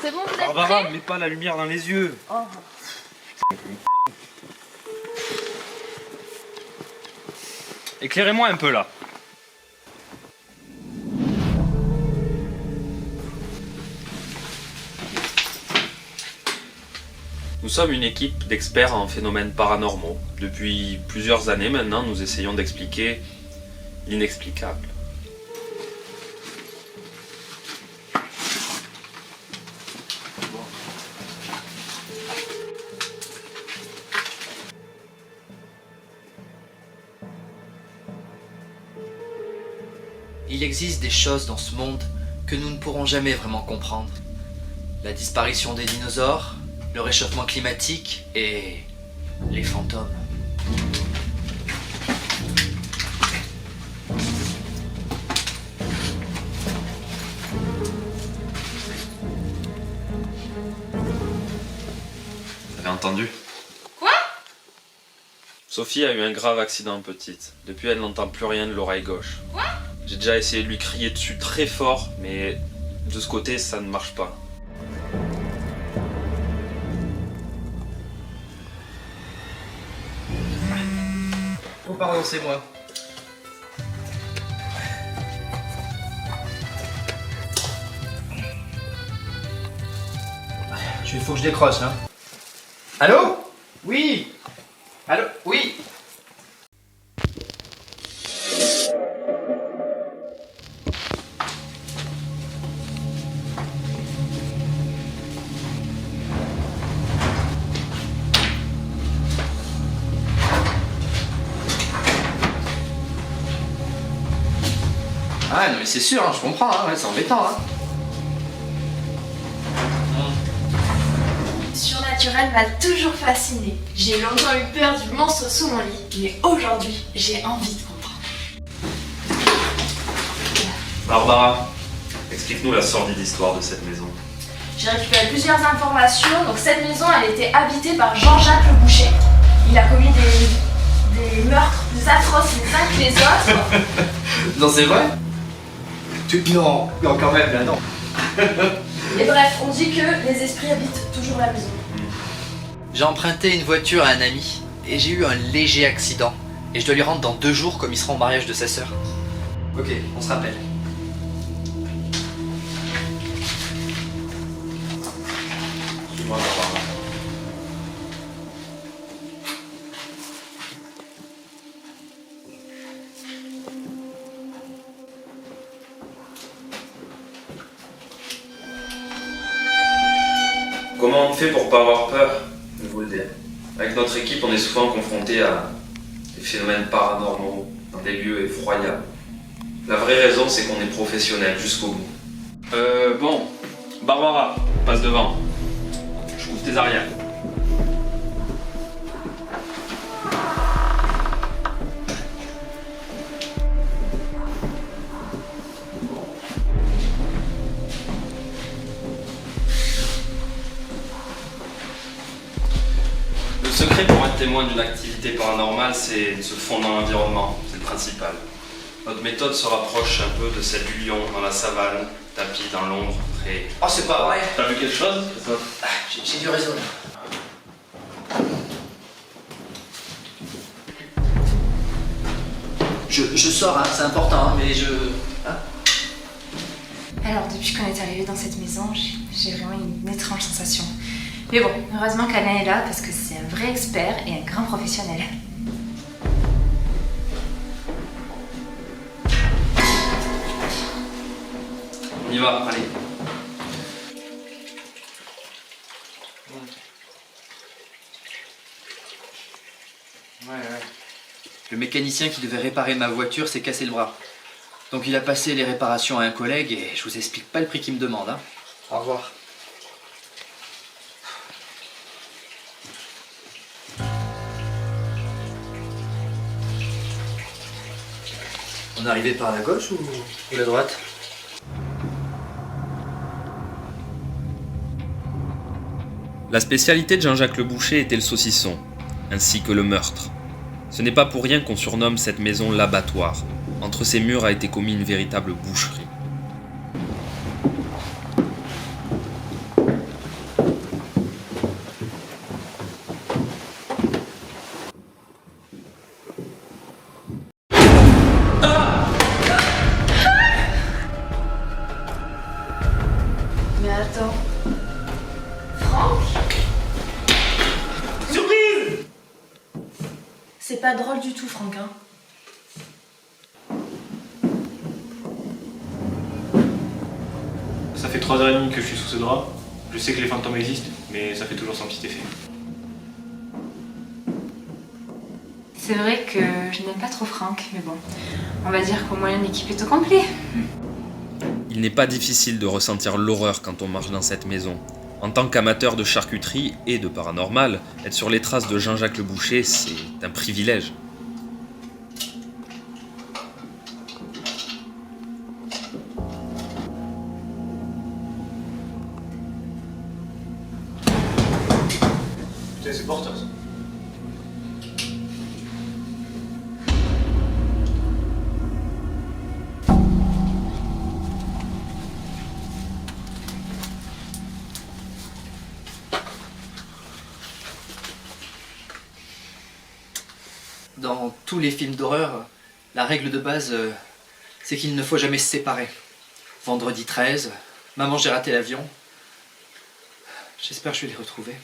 c'est bon, vous êtes Barbara, prêts? mets pas la lumière dans les yeux. Oh. Éclairez-moi un peu là. Nous sommes une équipe d'experts en phénomènes paranormaux. Depuis plusieurs années maintenant, nous essayons d'expliquer l'inexplicable. Il existe des choses dans ce monde que nous ne pourrons jamais vraiment comprendre. La disparition des dinosaures, le réchauffement climatique et les fantômes. Vous avez entendu? Quoi? Sophie a eu un grave accident petite. Depuis, elle n'entend plus rien de l'oreille gauche. Quoi? J'ai déjà essayé de lui crier dessus très fort, mais de ce côté, ça ne marche pas. Oh pardon, c'est moi. Il faut que je décroche, hein. Allô? Oui. Allô? Oui. Ah non mais c'est sûr, hein, je comprends, hein, ouais, c'est embêtant. Hein. Le surnaturel m'a toujours fasciné. J'ai longtemps eu peur du monstre sous mon lit, mais aujourd'hui, j'ai envie de comprendre. Barbara, explique-nous la sordide histoire de cette maison. J'ai récupéré plusieurs informations. Donc cette maison, elle était habitée par Jean-Jacques Le Boucher. Il a commis des meurtres plus atroces les uns que les autres. Non c'est vrai? Non, non quand même là non. Et bref, on dit que les esprits habitent toujours la maison. J'ai emprunté une voiture à un ami et j'ai eu un léger accident. Et je dois lui rendre dans 2 jours comme il sera au mariage de sa sœur. Ok, on se rappelle. Suis-moi, Barbara. Comment on fait pour pas avoir peur? Je vous le dis. Avec notre équipe, on est souvent confronté à des phénomènes paranormaux dans des lieux effroyables. La vraie raison, c'est qu'on est professionnel jusqu'au bout. Bon, Barbara, passe devant. Je couvre tes arrières. Le secret pour être témoin d'une activité paranormale, c'est de se fondre dans l'environnement, c'est le principal. Notre méthode se rapproche un peu de celle du lion dans la savane, tapis dans l'ombre, près. Oh c'est pas vrai. T'as vu quelque chose? J'ai du réseau là. Je sors, hein, c'est important, hein, mais je... Hein. Alors, depuis qu'on est arrivé dans cette maison, j'ai vraiment une étrange sensation. Mais bon, heureusement qu'Alain est là parce que c'est un vrai expert et un grand professionnel. On y va, allez. Ouais. Le mécanicien qui devait réparer ma voiture s'est cassé le bras. Donc il a passé les réparations à un collègue et je vous explique pas le prix qu'il me demande. Hein. Au revoir. On est arrivé par la gauche ou la droite? La spécialité de Jean-Jacques Le Boucher était le saucisson, ainsi que le meurtre. Ce n'est pas pour rien qu'on surnomme cette maison l'abattoir. Entre ses murs a été commis une véritable boucherie. C'est pas drôle du tout, Franck, hein. Ça fait 3h30 que je suis sous ce drap. Je sais que les fantômes existent, mais ça fait toujours son petit effet. C'est vrai que je n'aime pas trop Franck, mais bon, on va dire qu'au moins l'équipe est au complet. Il n'est pas difficile de ressentir l'horreur quand on marche dans cette maison. En tant qu'amateur de charcuterie et de paranormal, être sur les traces de Jean-Jacques Le Boucher, c'est un privilège. Putain, c'est porteur ça. Dans tous les films d'horreur, la règle de base, c'est qu'il ne faut jamais se séparer. Vendredi 13, Maman j'ai raté l'avion. J'espère que je vais les retrouver.